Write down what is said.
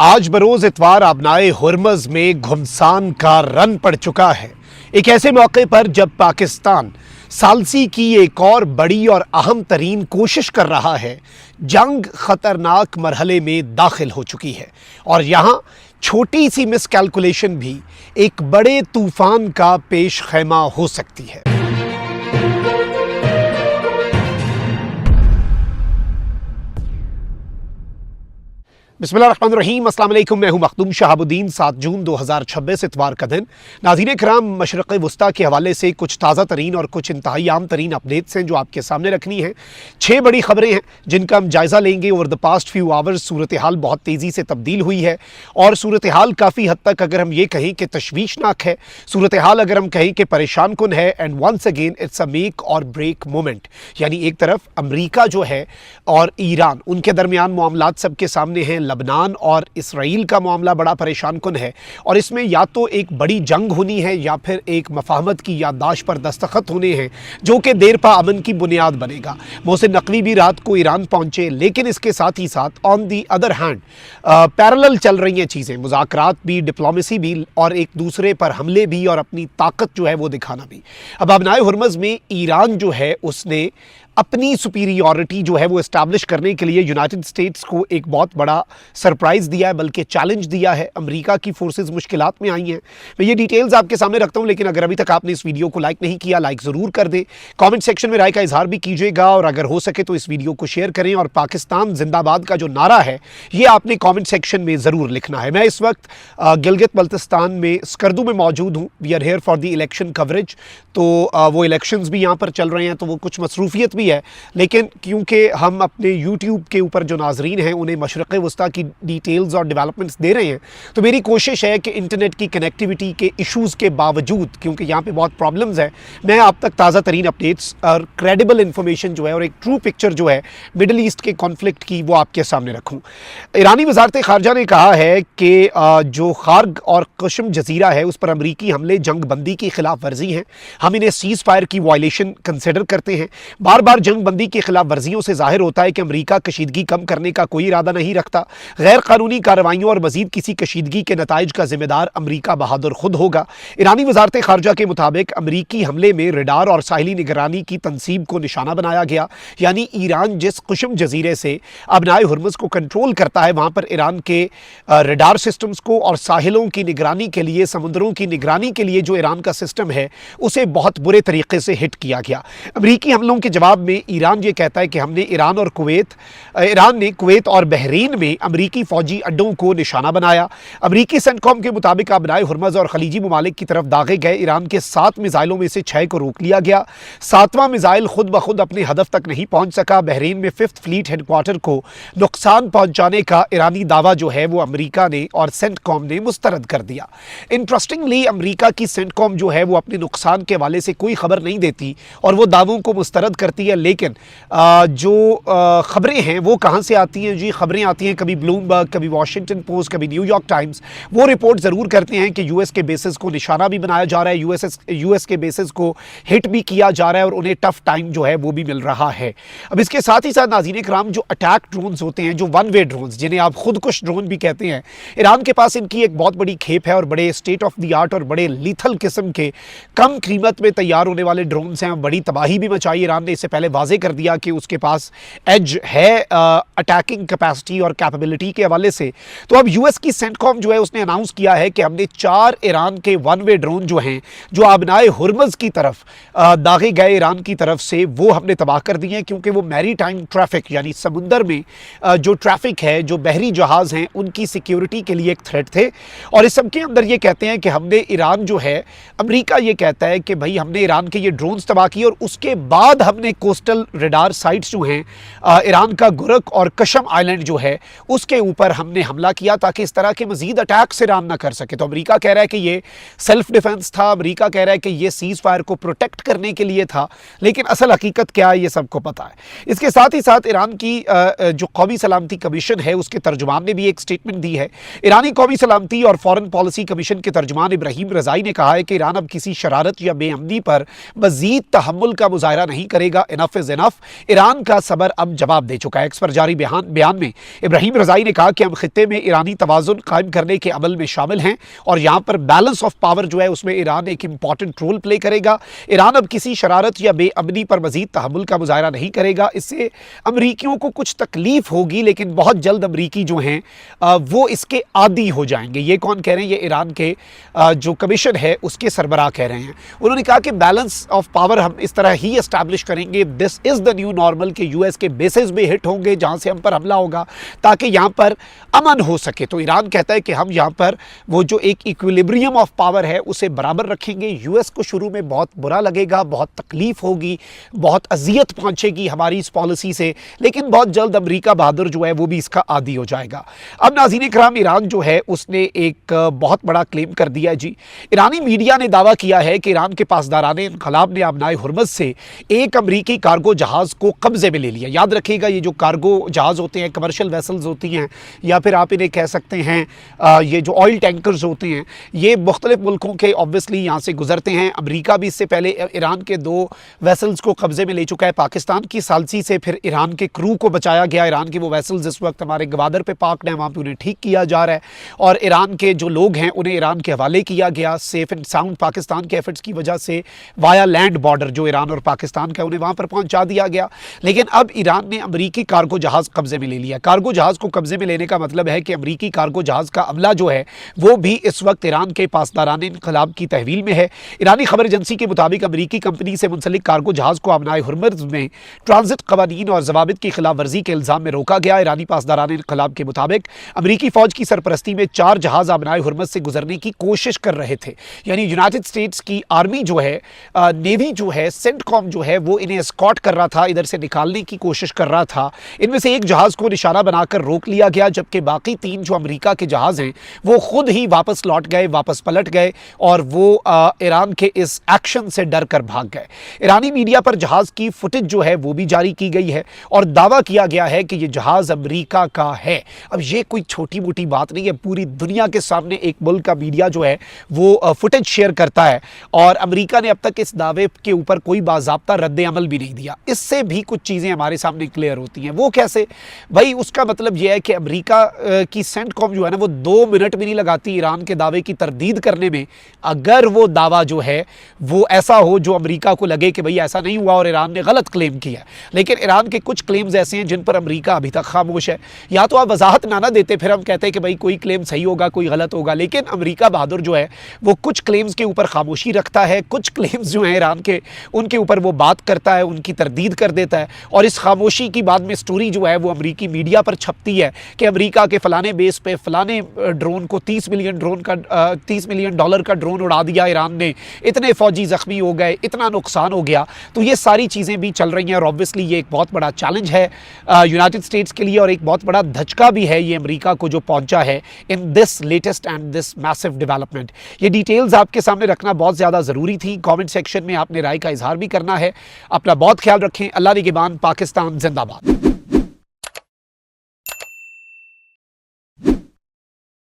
आज बरोज इतवार आबनाए हुर्मज में घुमसान का रन पड़ चुका है। एक ऐसे मौके पर जब पाकिस्तान सालसी की एक और बड़ी और अहम तरीन कोशिश कर रहा है, जंग खतरनाक मरहले में दाखिल हो चुकी है और यहाँ छोटी सी मिसकैलकुलेशन भी एक बड़े तूफान का पेश खैमा हो सकती है। बिस्मिल्लाहिर्रहमानिर्रहीम, अस्सलाम वालेकुम। मैं हूं मखदूम शहाबुद्दीन। 7 जून 2026 इतवार का दिन। नाज़रीन कराम, मशरक़ वस्ता के हवाले से कुछ ताज़ा तरीन और कुछ इंतहाई आम तरीन अपडेट्स हैं जो आपके सामने रखनी है। 6 बड़ी खबरें हैं जिनका हम जायज़ा लेंगे। Over the past few hours सूरत हाल बहुत तेज़ी से तब्दील हुई है और सूरत हाल काफ़ी हद तक अगर हम ये कहें कि तशवीशनाक है, सूरत हाल अगर हम कहें कि परेशान कुन है। And once again it's a make or break moment, यानी एक तरफ अमरीका जो है और ईरान, उनके दरमियान मामलात सबके सामने हैं। लबनान और इसराइल का मामला बड़ा परेशान कुन है और इसमें या तो एक बड़ी जंग होनी है या फिर एक मफाहमत की याददाश्त पर दस्तखत होने हैं जो कि देर पा अमन की बुनियाद बनेगा। मोहसिन नकवी भी रात को ईरान पहुंचे, लेकिन इसके साथ ही साथ on the other hand parallel चल रही हैं चीज़ें, मुज़ाकरात भी, डिप्लोमेसी भी और एक दूसरे पर हमले भी और अपनी ताकत जो है वो दिखाना भी। अब आबनाए हुर्मज़ में ईरान जो है उसने अपनी सुपीरियॉरिटी जो है वो इस्टेब्लिश करने के लिए यूनाइटेड स्टेट्स को एक बहुत बड़ा सरप्राइज़ दिया है, बल्कि चैलेंज दिया है। अमेरिका की फोर्सेस मुश्किलात में आई हैं। मैं ये डिटेल्स आपके सामने रखता हूं, लेकिन अगर अभी तक आपने इस वीडियो को लाइक नहीं किया, लाइक ज़रूर कर दें। कमेंट सेक्शन में राय का इजहार भी कीजिएगा और अगर हो सके तो इस वीडियो को शेयर करें और पाकिस्तान जिंदाबाद का जो नारा है ये आपने कॉमेंट सेक्शन में ज़रूर लिखना है। मैं इस वक्त गिलगित बल्तिस्तान में स्कर्दू में मौजूद हूँ। We are here for the election coverage. तो वो इलेक्शंस भी यहाँ पर चल रहे हैं, तो वो कुछ मसरूफियत है, लेकिन क्योंकि हम अपने YouTube के ऊपर जो नाजरीन हैं उन्हें मशरक़ वस्ता की डिटेल्स और डेवलपमेंट्स दे रहे हैं, तो मेरी कोशिश है कि इंटरनेट की कनेक्टिविटी के इश्यूज़ के बावजूद, क्योंकि यहाँ पे बहुत प्रॉब्लम्स हैं, मैं आप तक ताज़ा तरीन अपडेट्स और क्रेडिबल इंफॉर्मेशन जो है और एक ट्रू पिक्चर जो है मिडल ईस्ट के कॉन्फ्लिक्ट की वो आपके सामने रखूँ। ईरानी वज़ारत ख़ारजा ने कहा है कि जो खार्ग और कशम जजीरा है उस पर अमरीकी हमले जंग बंदी की खिलाफ वर्जी हैं। हम इन्हें सीज़ फायर की वायलेशन कंसिडर करते हैं। बार बार जंग बंदी की खिलाफ वर्जियों से जाहिर होता है कि अमरीका कशीदगी कम करने का कोई इरादा नहीं रखता। गैर कानूनी कार्रवाइयों और मजीद किसी कशीदगी के नताइज का जिम्मेदार अमरीका बहादुर खुद होगा। ईरानी वजारत खारजा के मुताबिक अमरीकी हमले में रडार और साहिली निगरानी की तंसीब को निशाना बनाया गया, यानी ईरान जिस कुशम जजीरे से अबनाए हुर्मज़ को कंट्रोल करता है वहाँ पर ईरान के रडार सिस्टम्स को और साहिलों की निगरानी के लिए, समुद्रों की निगरानी के लिए जो ईरान का सिस्टम है उसे बहुत बुरे तरीके से हिट किया गया। अमरीकी हमलों के जवाब में ईरान ये कहता है कि हमने ईरान ने कुवैत और बहरीन में अमरीकी फौजी अड्डों को निशाना बनाया। अमरीकी सेंटकॉम के मुताबिक आबनाए हुर्मज़ और खलीजी ममालिक की तरफ दागे गए ईरान के 7 मिसाइलों में से 6 को रोक लिया गया। 7वां मिसाइल खुद ब खुद अपने हदफ तक नहीं पहुंच सका। बहरीन में 5th फ्लीट हेडक्वार्टर को नुकसान पहुंचाने का ईरानी दावा जो है वो अमरीका ने और सेंटकॉम ने मुस्तरद कर दिया। इंटरेस्टिंगली अमरीका की सेंटकॉम जो है वो अपने नुकसान के हवाले से कोई खबर नहीं देती और वो दावों को मुस्तरद करती है, लेकिन जो ख़बरें हैं वो कहाँ से आती हैं जी? ख़बरें आती हैं कभी ब्लूमबर्ग, कभी वॉशिंगटन पोस्ट, कभी न्यूयॉर्क टाइम्स। वो रिपोर्ट ज़रूर करते हैं कि यूएस के बेसिस को निशाना भी बनाया जा रहा है, यूएस के बेसिस को हिट भी किया जा रहा है और उन्हें टफ टाइम जो है वो भी मिल रहा है। अब इसके साथ ही साथ नाज़रीन कराम, जो अटैक ड्रोन्स होते हैं, जो वन वे ड्रोन्स जिन्हें आप खुदकुश ड्रोन भी कहते हैं, ईरान के पास इनकी एक बहुत बड़ी खेप है और बड़े स्टेट ऑफ द आर्ट और बड़े लीथल किस्म के कम कीमत में तैयार होने वाले ड्रोन्स हैं। बड़ी तबाही भी मचाई ईरान ने, इससे पहले वाजे कर दिया कि उसके पास एज है अटैकिंग कैपेसिटी और कैपेबिलिटी के हवाले से। तो अब यूएस की सेंटकॉम जो है उसने अनाउंस किया है कि हमने 4 ईरान के वन वे ड्रोन जो हैं, जो आबनाए हुर्मज़ की तरफ दागे गए ईरान की तरफ से, वो हमने तबाह कर दिए हैं, क्योंकि वो मैरी टाइम ट्रैफिक यानी समुंदर में जो ट्रैफिक है, जो बहरी जहाज़ हैं, उनकी सिक्योरिटी के लिए एक थ्रेट थे। और इस सब के अंदर ये कहते हैं कि हमने ईरान जो है, अमरीका ये कहता है कि भाई हमने ईरान के ये ड्रोन्स तबाह किए और उसके बाद हमने कोस्टल रडार साइट्स जो हैं ईरान का गुरक और कशम आइलैंड जो है उसके ऊपर हमने हमला किया ताकि इस तरह के मजीद अटैक्स ईरान ना कर सके। तो अमेरिका कह रहा है कि ये सेल्फ डिफेंस था, अमेरिका कह रहा है कि ये सीज फायर को प्रोटेक्ट करने के लिए था, लेकिन असल हकीकत क्या है ये सबको पता है। इसके साथ ही साथ ईरान की जो कौमी सलामती कमीशन है उसके तर्जुमान ने भी एक स्टेटमेंट दी है। ईरानी कौमी सलामती और फॉरेन पॉलिसी कमीशन के तर्जुमान इब्राहिम रजाई ने कहा है कि ईरान अब किसी शरारत या बेअमनी पर मजीद तहम्मुल का मुजाहरा नहीं करेगा। Enough is enough. ईरान का सबर अब जवाब दे चुका है। एक्स पर जारी बयान में इब्राहिम रजाई ने कहा कि हम खित्ते में ईरानी तवाजुन कायम करने के अमल में शामिल हैं और यहाँ पर बैलेंस ऑफ पावर जो है उसमें ईरान एक इंपॉर्टेंट रोल प्ले करेगा। ईरान अब किसी शरारत या बेअमनी पर मजीद तहम्मुल का मुजाहरा नहीं करेगा। इससे अमरीकियों को कुछ तकलीफ होगी, लेकिन बहुत जल्द अमरीकी जो हैं वो इसके आदी हो जाएंगे। ये कौन कह रहे हैं? ये ईरान के जो कमीशन है उसके सरबराह कह रहे हैं। उन्होंने कहा कि बैलेंस ऑफ पावर हम इस तरह ही एस्टैब्लिश करेंगे, this is the new normal, के यूएस के बेसिस भी हिट होंगे जहां से हम पर हमला होगा ताकि यहां पर अमन हो सके। तो ईरान कहता है कि हम यहां पर वो जो एक इक्विलिब्रियम ऑफ पावर है उसे बराबर रखेंगे। यूएस को शुरू में बहुत बुरा लगेगा, बहुत तकलीफ होगी, बहुत अजियत पहुंचेगी हमारी इस पॉलिसी से, लेकिन बहुत जल्द अमेरिका बहादुर जो है वो भी इसका आदी हो जाएगा। अब नाज़रीन इकराम, ईरान जो है उसने एक बहुत बड़ा क्लेम कर दिया है जी। ईरानी मीडिया ने दावा किया है कि ईरान के पासदाराने इनकलाब ने आबनाए हुर्मुज़ से एक अमरीकी कार्गो जहाज को कब्जे में ले लिया। याद रखिएगा, ये जो कार्गो जहाज होते हैं, कमर्शियल वेसल्स होती हैं, या फिर आप इन्हें कह सकते हैं ये जो ऑयल टैंकर्स होते हैं, ये मुख्तलिफ मुल्कों के ऑब्वियसली यहाँ से गुजरते हैं। अमरीका भी इससे पहले ईरान के 2 वेसल्स को कब्जे में ले चुका है। पाकिस्तान की सालसी से फिर ईरान के क्रू को बचाया गया। ईरान के वो वेसल्स इस वक्त हमारे गवादर पे पार्कड हैं, वहाँ पे उन्हें ठीक किया जा रहा है और ईरान के जो लोग हैं उन्हें ईरान के हवाले किया गया। सेफ एंड साउंड पाकिस्तान के एफर्ट्स की वजह से वाया लैंड बॉर्डर जो ईरान और पाकिस्तान का, उन्हें वहाँ पर पहुँचा दिया गया। लेकिन अब ईरान ने अमरीकी कार्गो जहाज़ कब्जे में ले लिया। कार्गो जहाज़ को कब्जे में लेने का मतलब है कि अमरीकी कार्गो जहाज़ का अमला जो है वो भी इस वक्त ईरान के पासदाराने इनकलाब की तहवील में है। ईरानी खबर एजेंसी के मुताबिक अमरीकी कंपनी से मुंसलिक कार्गो जहाज़ को आबनाए हुर्मुज़ में ट्रांजिट कवानीन और ज़वाबित की खिलाफ वर्जी के इल्ज़ाम में रोका गया। ईरानी पासदाराने इनकलाब के मुताबिक अमरीकी फ़ौज की सरपरस्ती में 4 जहाज़ आबनाए हुर्मुज़ से गुजरने की कोशिश कर रहे थे। यानी यूनाइटेड स्टेट्स की आर्मी जो है, नेवी जो है, सेंटकॉम जो है, वो इन्हें एस्कॉर्ट कर रहा था, इधर से निकालने की कोशिश कर रहा था। इनमें से एक जहाज़ को निशाना बनाकर रोक लिया गया, जबकि बाकी 3 जो अमेरिका के जहाज़ हैं वो खुद ही वापस लौट गए, वापस पलट गए और वो ईरान के इस एक्शन से डर कर भाग गए। ईरानी मीडिया पर जहाज़ की फुटेज जो है वो भी जारी की गई है और दावा किया गया है कि ये जहाज़ अमेरिका का है। अब ये कोई छोटी मोटी बात नहीं है, पूरी दुनिया के सामने एक मुल्क का मीडिया जो है वो फुटेज शेयर करता है और अमेरिका ने अब तक इस दावे के ऊपर कोई बाज़ाब्ता रद्द अमल भी नहीं दिया। इससे भी कुछ चीज़ें हमारे सामने क्लियर होती हैं। वो कैसे भाई? उसका मतलब यह है कि अमेरिका की सेंटकॉम जो है ना वो 2 मिनट भी नहीं लगाती ईरान के दावे की तरदीद करने में। अगर वो दावा जो है वो ऐसा हो जो अमेरिका को लगे कि भाई ऐसा नहीं हुआ और ईरान ने गलत क्लेम किया, लेकिन ईरान के कुछ क्लेम्स ऐसे हैं जिन पर अमेरिका अभी तक खामोश है। या तो आप वजाहत ना देते, फिर हम कहते हैं कि भाई कोई क्लेम सही होगा, कोई गलत होगा, लेकिन अमेरिका बहादुर जो है वो कुछ क्लेम्स के ऊपर खामोशी रखता है। कुछ क्लेम्स जो हैं ईरान के, उनके ऊपर वो बात करता है, उनकी तरदीद कर देता है और इस खामोशी की बाद में स्टोरी जो है वो अमेरिकी मीडिया पर छपती है कि अमेरिका के फलाने बेस पे फलाने ड्रोन को $30 मिलियन का ड्रोन उड़ा दिया ईरान ने, इतने फौजी जख्मी हो गए, इतना नुकसान हो गया। तो ये सारी चीज़ें भी चल रही हैं और ऑब्वियसली ये एक बहुत बड़ा चैलेंज है यूनाइटेड स्टेट्स के लिए और एक बहुत बड़ा धचका भी है ये अमेरिका को जो पहुंचा है in this latest and this massive development. ये डिटेल्स आपके सामने रखना बहुत ज़्यादा ज़रूरी थी। कमेंट सेक्शन में आपने राय का इजहार भी करना है। अपना बहुत ख्याल रखें। अल्लाह निगहबान। पाकिस्तान जिंदाबाद।